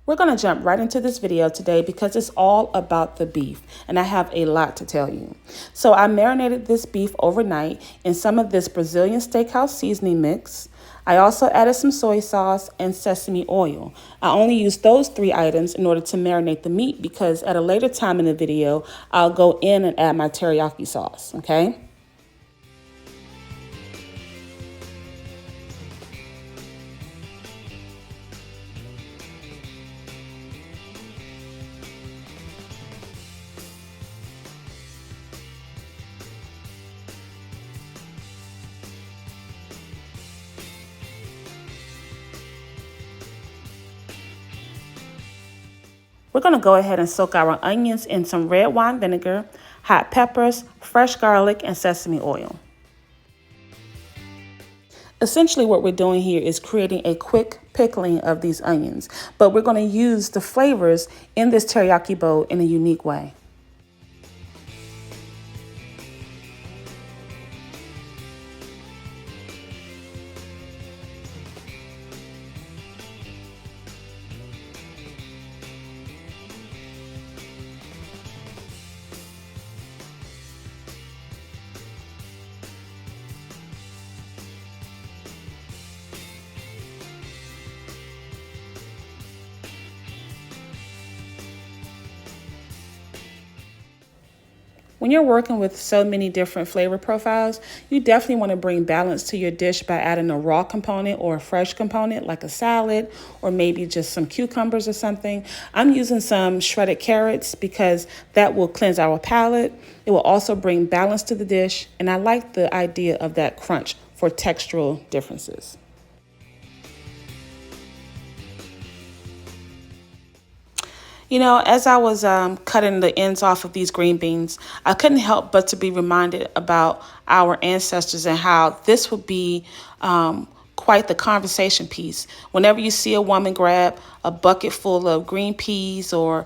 We're going to jump right into this video today because it's all about the beef, and I have a lot to tell you. So I marinated this beef overnight in some of this Brazilian steakhouse seasoning mix. I also added some soy sauce and sesame oil. I only used those 3 items in order to marinate the meat because at a later time in the video, I'll go in and add my teriyaki sauce, okay? We're going to go ahead and soak our onions in some red wine vinegar, hot peppers, fresh garlic, and sesame oil. Essentially what we're doing here is creating a quick pickling of these onions, but we're going to use the flavors in this teriyaki bowl in a unique way. When you're working with so many different flavor profiles, you definitely want to bring balance to your dish by adding a raw component or a fresh component like a salad or maybe just some cucumbers or something. I'm using some shredded carrots because that will cleanse our palate. It will also bring balance to the dish, and I like the idea of that crunch for textural differences. You know, as I was cutting the ends off of these green beans, I couldn't help but to be reminded about our ancestors and how this would be quite the conversation piece. Whenever you see a woman grab a bucket full of green peas or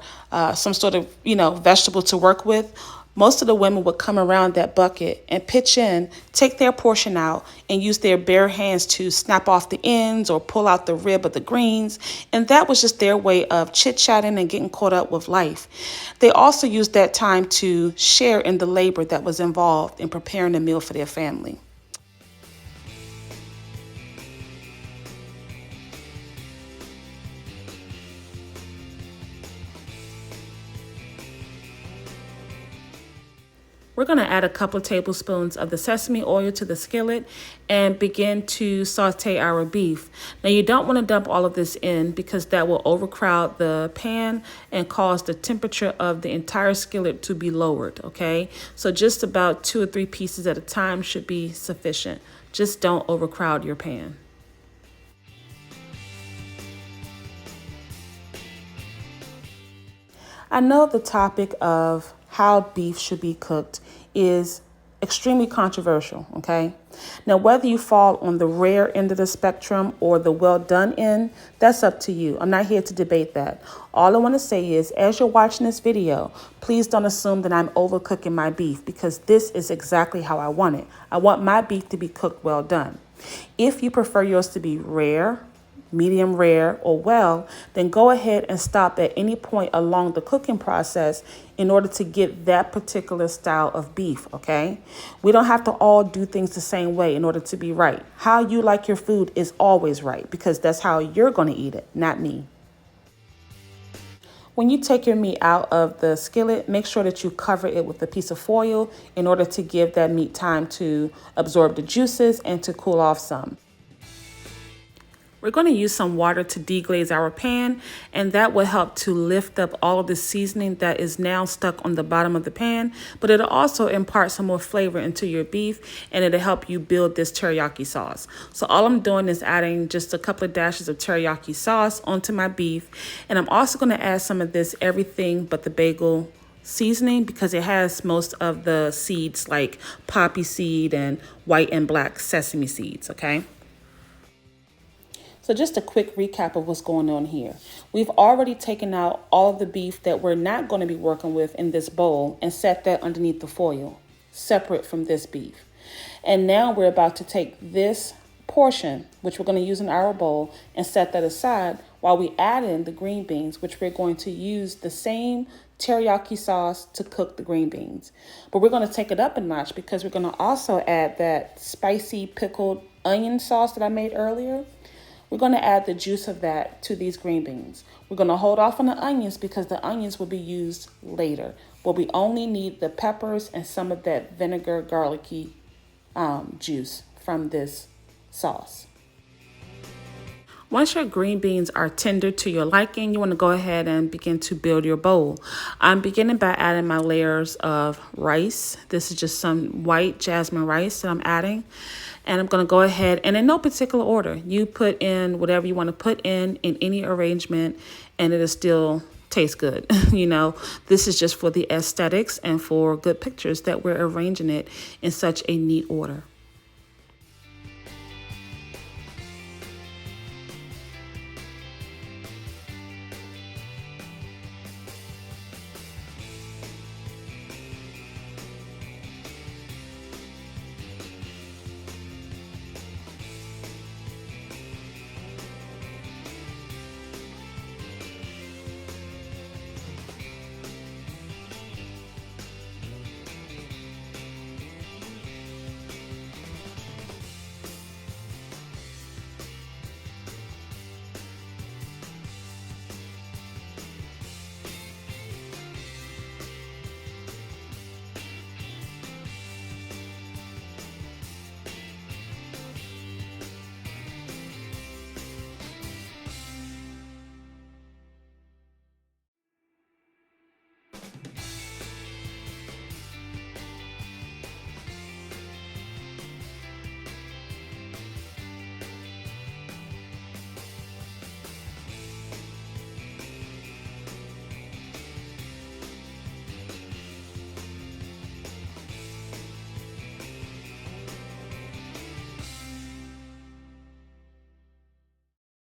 some sort of, vegetable to work with, most of the women would come around that bucket and pitch in, take their portion out, and use their bare hands to snap off the ends or pull out the rib of the greens. And that was just their way of chit-chatting and getting caught up with life. They also used that time to share in the labor that was involved in preparing a meal for their family. We're going to add a couple of tablespoons of the sesame oil to the skillet and begin to saute our beef. Now you don't want to dump all of this in because that will overcrowd the pan and cause the temperature of the entire skillet to be lowered, okay? So just about 2 or 3 pieces at a time should be sufficient. Just don't overcrowd your pan. I know the topic of how beef should be cooked is extremely controversial, okay? Now, whether you fall on the rare end of the spectrum or the well done end, that's up to you. I'm not here to debate that. All I want to say is, as you're watching this video, please don't assume that I'm overcooking my beef because this is exactly how I want it. I want my beef to be cooked well done. If you prefer yours to be rare, medium rare, or well, then go ahead and stop at any point along the cooking process in order to get that particular style of beef, okay? We don't have to all do things the same way in order to be right. How you like your food is always right because that's how you're going to eat it, not me. When you take your meat out of the skillet, make sure that you cover it with a piece of foil in order to give that meat time to absorb the juices and to cool off some. We're going to use some water to deglaze our pan, and that will help to lift up all of the seasoning that is now stuck on the bottom of the pan, but it'll also impart some more flavor into your beef, and it'll help you build this teriyaki sauce. So all I'm doing is adding just a couple of dashes of teriyaki sauce onto my beef, and I'm also going to add some of this everything but the bagel seasoning because it has most of the seeds like poppy seed and white and black sesame seeds, okay? So just a quick recap of what's going on here. We've already taken out all of the beef that we're not going to be working with in this bowl and set that underneath the foil, separate from this beef. And now we're about to take this portion, which we're going to use in our bowl, and set that aside while we add in the green beans, which we're going to use the same teriyaki sauce to cook the green beans. But we're going to take it up a notch because we're going to also add that spicy pickled onion sauce that I made earlier. We're going to add the juice of that to these green beans. We're going to hold off on the onions because the onions will be used later. But we only need the peppers and some of that vinegar garlicky juice from this sauce. Once your green beans are tender to your liking, you want to go ahead and begin to build your bowl. I'm beginning by adding my layers of rice. This is just some white jasmine rice that I'm adding. And I'm going to go ahead and in no particular order, you put in whatever you want to put in any arrangement, and it'll still taste good. You know, this is just for the aesthetics and for good pictures that we're arranging it in such a neat order.